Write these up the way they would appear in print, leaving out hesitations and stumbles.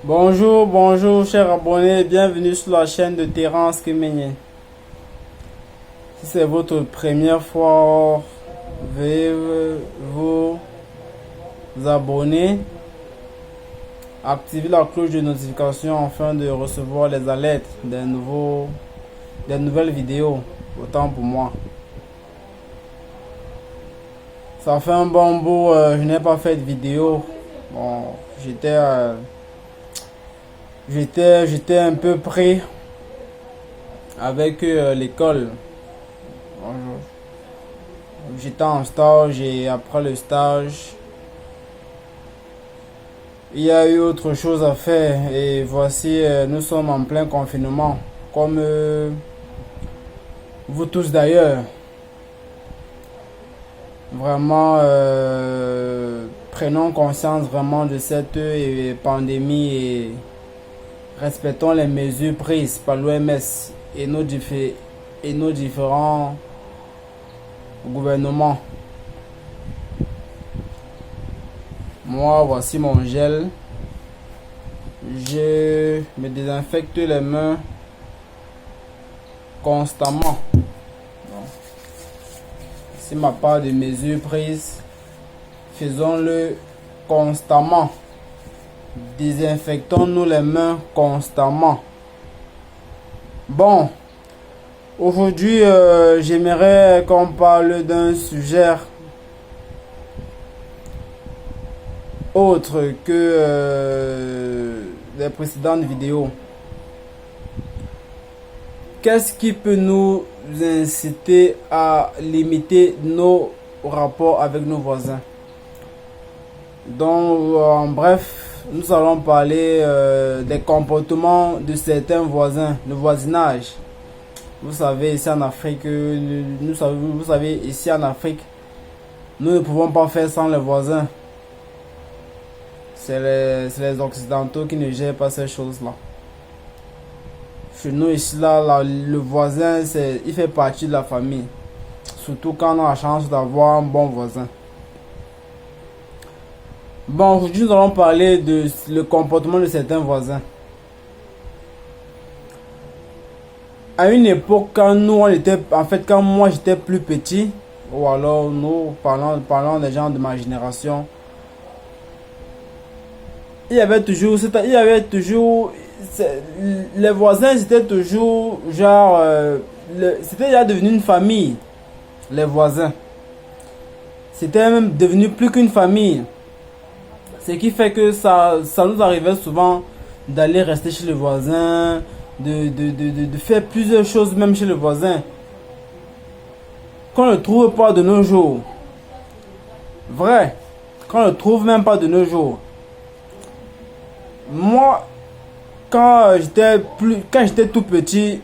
Bonjour, bonjour chers abonnés, bienvenue sur la chaîne de Terence Kemenye. Si c'est votre première fois, veuillez vous abonner, activer la cloche de notification afin de recevoir les alertes des nouvelles vidéos, autant pour moi. Ça fait un bon bout, je n'ai pas fait de vidéo. Bon, j'étais un peu pris avec l'école. J'étais en stage et après le stage, il y a eu autre chose à faire et voici, nous sommes en plein confinement, comme vous tous d'ailleurs. Vraiment, prenons conscience vraiment de cette pandémie et respectons les mesures prises par l'OMS et nos différents gouvernements. Moi, voici mon gel. Je me désinfecte les mains constamment. C'est ma part de mesures prises. Faisons-le constamment. Désinfectons-nous les mains constamment. Bon, aujourd'hui, j'aimerais qu'on parle d'un sujet autre que les précédentes vidéos. Qu'est-ce qui peut nous inciter à limiter nos rapports avec nos voisins? Donc, en bref, nous allons parler des comportements de certains voisins, le voisinage. Vous savez, ici en Afrique, nous ne pouvons pas faire sans les voisins. C'est les Occidentaux qui ne gèrent pas ces choses-là. Chez nous, ici, le voisin, il fait partie de la famille. Surtout quand on a la chance d'avoir un bon voisin. Bon, aujourd'hui, nous allons parler de le comportement de certains voisins. À une époque, quand moi j'étais plus petit, ou alors nous, parlons des gens de ma génération, il y avait toujours, les voisins, c'était toujours genre, c'était déjà devenu une famille, les voisins. C'était même devenu plus qu'une famille. Ce qui fait que ça nous arrivait souvent d'aller rester chez le voisin, de faire plusieurs choses même chez le voisin, qu'on ne trouve pas de nos jours. Vrai, qu'on ne trouve même pas de nos jours. Moi, quand j'étais tout petit,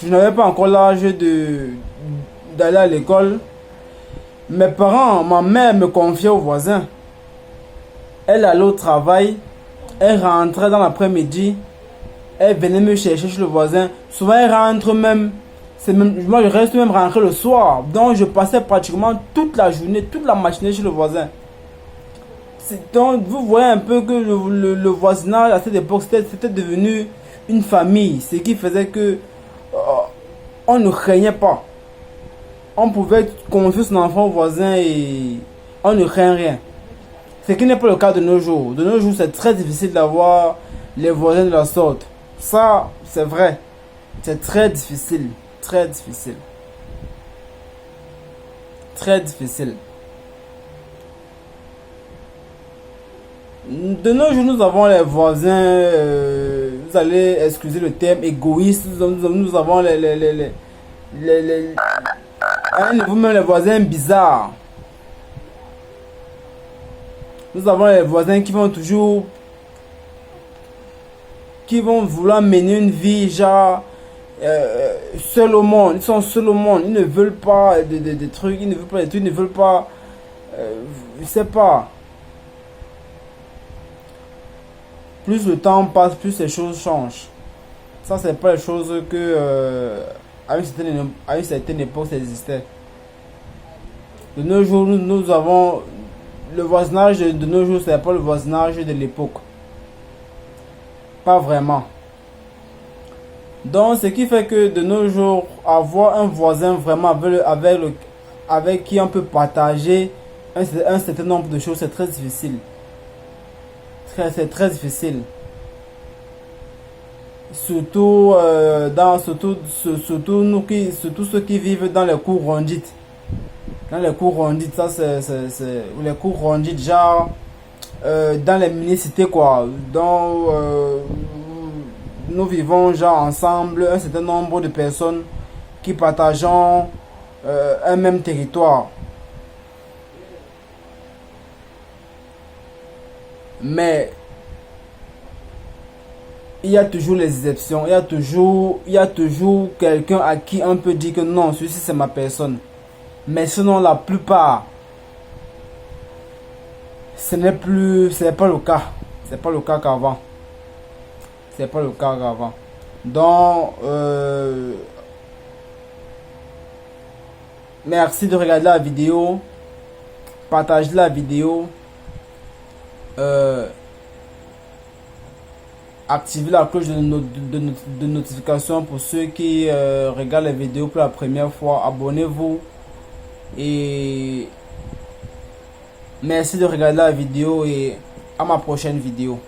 je n'avais pas encore l'âge d'aller à l'école. Mes parents, ma mère me confiait au voisin. Elle allait au travail, elle rentrait dans l'après-midi, elle venait me chercher chez le voisin. Souvent, elle rentre même, moi je reste même rentré le soir. Donc, je passais pratiquement toute la journée, toute la matinée chez le voisin. Donc, vous voyez un peu que le voisinage à cette époque, c'était devenu une famille. Ce qui faisait que on ne craignait pas. On pouvait confier son enfant au voisin et on ne craint rien. Ce qui n'est pas le cas de nos jours. De nos jours, c'est très difficile d'avoir les voisins de la sorte. Ça, c'est vrai. C'est très difficile. Très difficile. Très difficile. De nos jours, nous avons les voisins, vous allez excuser le terme égoïste, nous avons vous-même les voisins bizarres. Nous avons les voisins qui vont vouloir mener une vie genre seul au monde. Ils sont seuls au monde. Ils ne veulent pas de trucs, ils ne veulent pas de trucs, ils ne veulent pas, je sais pas. Plus le temps passe, plus ces choses changent. Ça, c'est pas les choses que à une certaine époque ça existait. De nos jours, nous avons le voisinage de nos jours, c'est pas le voisinage de l'époque. Pas vraiment. Donc, ce qui fait que de nos jours, avoir un voisin vraiment avec qui on peut partager un certain nombre de choses, c'est très difficile. C'est très difficile. Surtout ceux qui vivent dans les cours rondites. Dans les cours rondites, ça les cours rondites, genre dans les mini-cités quoi. Donc, nous vivons genre ensemble, un certain nombre de personnes qui partageons un même territoire. Mais il y a toujours les exceptions. Il y a toujours quelqu'un à qui on peut dire que non, celui-ci c'est ma personne. Mais sinon, la plupart, ce n'est pas le cas. C'est pas le cas qu'avant. C'est pas le cas qu'avant. Donc, merci de regarder la vidéo. Partagez la vidéo. Activez la cloche de notification pour ceux qui regardent les vidéos pour la première fois. Abonnez-vous. Et merci de regarder la vidéo et à ma prochaine vidéo.